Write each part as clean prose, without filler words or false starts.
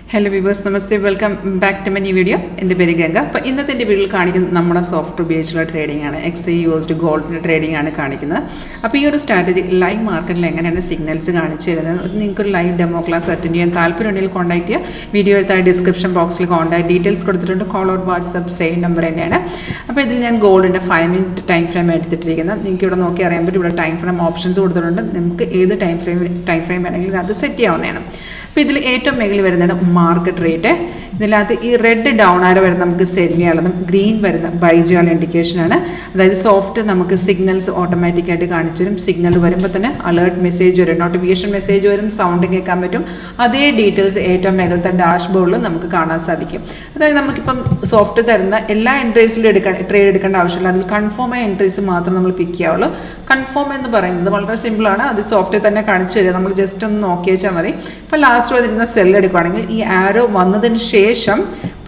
Hello viewers, Namaste, welcome back to my new video. In the very ganga. But in the video, we soft to BH trading and XA used gold trading and a strategy live market and signals live demo class attend and Thalpur contact video description box contact details call out WhatsApp same number and gold in a 5-minute time frame at the trigger. Time frame options or the time frame and the set this is market rate. This red down is green buy indication. That is soft signals automatically signal alert message or notification message or sound that details dashboard soft entries trade confirm entries confirm simple soft just last sell arrow വന്നതിന് ശേഷം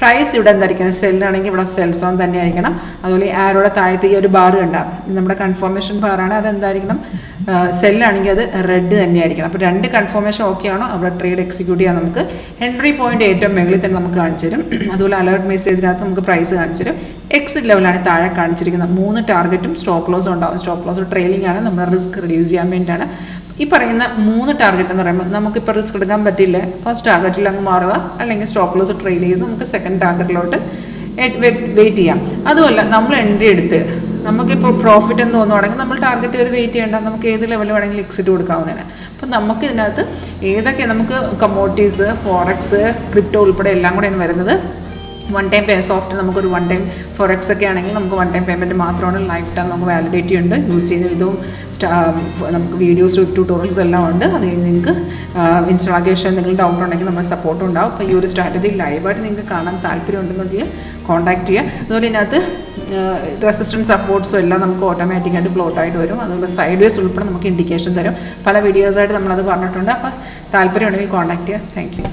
price ഇവിടെ എന്തായിരിക്കണം cell ആണെങ്കിൽ ഇവിടെ cells on തന്നെ ആയിരിക്കണം അതുപോലെ ആരോടെ താഴത്തെ ഈ ഒരു ബാർ കണ്ട നമ്മുടെ കൺഫർമേഷൻ ബാർ ആണ് അത് എന്തായിരിക്കണം സെൽ ആണെങ്കിൽ അത് റെഡ് തന്നെ ആയിരിക്കണം അപ്പോൾ രണ്ട് കൺഫർമേഷൻ ഓക്കേ ആണോ അവിടെ ട്രേഡ് എക്സിക്യൂട്ട് ചെയ്യാൻ നമുക്ക് എൻട്രി പോയിന്റ് ഏറ്റവും മുകളിൽ തന്നെ നമുക്ക് കാണിച്ചു തരും അതുപോലെ അലേർട്ട് മെസ്സേജിനകത്ത് നമുക്ക് പ്രൈസ് കാണിച്ചു തരും എക്സിറ്റ് ലെവലാണ് താഴെ കാണിച്ചിരിക്കുന്നത് മൂന്ന് ടാർഗറ്റും സ്റ്റോപ്പ് ലോസ് ഉണ്ടാവും സ്റ്റോപ്പ് ലോസ് ട്രെയിലിംഗ് ആണ് നമ്മൾ റിസ്ക് റിഡ്യൂസ് ചെയ്യാൻ വേണ്ടിയാണ് ഈ പറയുന്ന മൂന്ന് ടാർഗറ്റ് എന്ന് പറയുമ്പോൾ നമുക്കിപ്പോൾ റിസ്ക് എടുക്കാൻ പറ്റില്ല ഫസ്റ്റ് ടാർഗറ്റിൽ അങ്ങ് മാറുക അല്ലെങ്കിൽ സ്റ്റോപ്പ് ലോസ് ട്രെയിൽ ചെയ്ത് നമുക്ക് സെക്കൻഡ് ടാർഗറ്റിലോട്ട് വെയിറ്റ് ചെയ്യാം അതുമല്ല നമ്മൾ എൻട്രി എടുത്ത് നമുക്കിപ്പോൾ പ്രോഫിറ്റ് എന്ന് തോന്നുവാണെങ്കിൽ നമ്മൾ ടാർഗറ്റ് ഒരു വെയിറ്റ് ചെയ്യേണ്ട നമുക്ക് ഏത് ലെവൽ വേണമെങ്കിലും എക്സിറ്റ് കൊടുക്കാവുന്നതാണ് അപ്പം നമുക്ക് ഇതിനകത്ത് ഏതൊക്കെ നമുക്ക് കമ്മോഡിറ്റീസ് ഫോറക്സ് ക്രിപ്റ്റോ ഉൾപ്പെടെ എല്ലാം കൂടെയാണ് വരുന്നത് one time pay soft നമുക്ക് ഒരു one time forex ഒക്കെ ആണെങ്കിൽ നമുക്ക് one time payment മാത്രമാണ് ലൈഫ് ടൈം നമുക്ക് വാലിഡിറ്റി ഉണ്ട് യൂസ് ചെയ്യുന്ന വിധവും നമുക്ക് വീഡിയോസ് ട്യൂട്ടോറിയൽസ് എല്ലാം ഉണ്ട് അത് നിങ്ങൾക്ക് ഇൻസ്റ്റാളേഷൻ എന്തെങ്കിലും ഡൗട്ട് ഉണ്ടെങ്കിൽ നമ്മൾ സപ്പോർട്ട് ഉണ്ടാവും അപ്പോൾ ഈ ഒരു സ്ട്രാറ്റജി ലൈവായിട്ട് നിങ്ങൾക്ക് കാണാൻ താല്പര്യം ഉണ്ടെന്നുണ്ടെങ്കിൽ കോൺടാക്ട് ചെയ്യുക അതുപോലെ ഇതിനകത്ത് റെസിസ്റ്റൻസ് സപ്പോർട്ട്സും എല്ലാം നമുക്ക് ഓട്ടോമാറ്റിക്കായിട്ട് പ്ലോട്ട് ആയിട്ട് വരും അതുപോലെ സൈഡ് വേസ് ഉൾപ്പെടെ നമുക്ക് ഇൻഡിക്കേഷൻ തരും പല വീഡിയോസായിട്ട് നമ്മളത് പറഞ്ഞിട്ടുണ്ട് അപ്പോൾ താല്പര്യം ഉണ്ടെങ്കിൽ കോൺടാക്ട് ചെയ്യുക താങ്ക് യു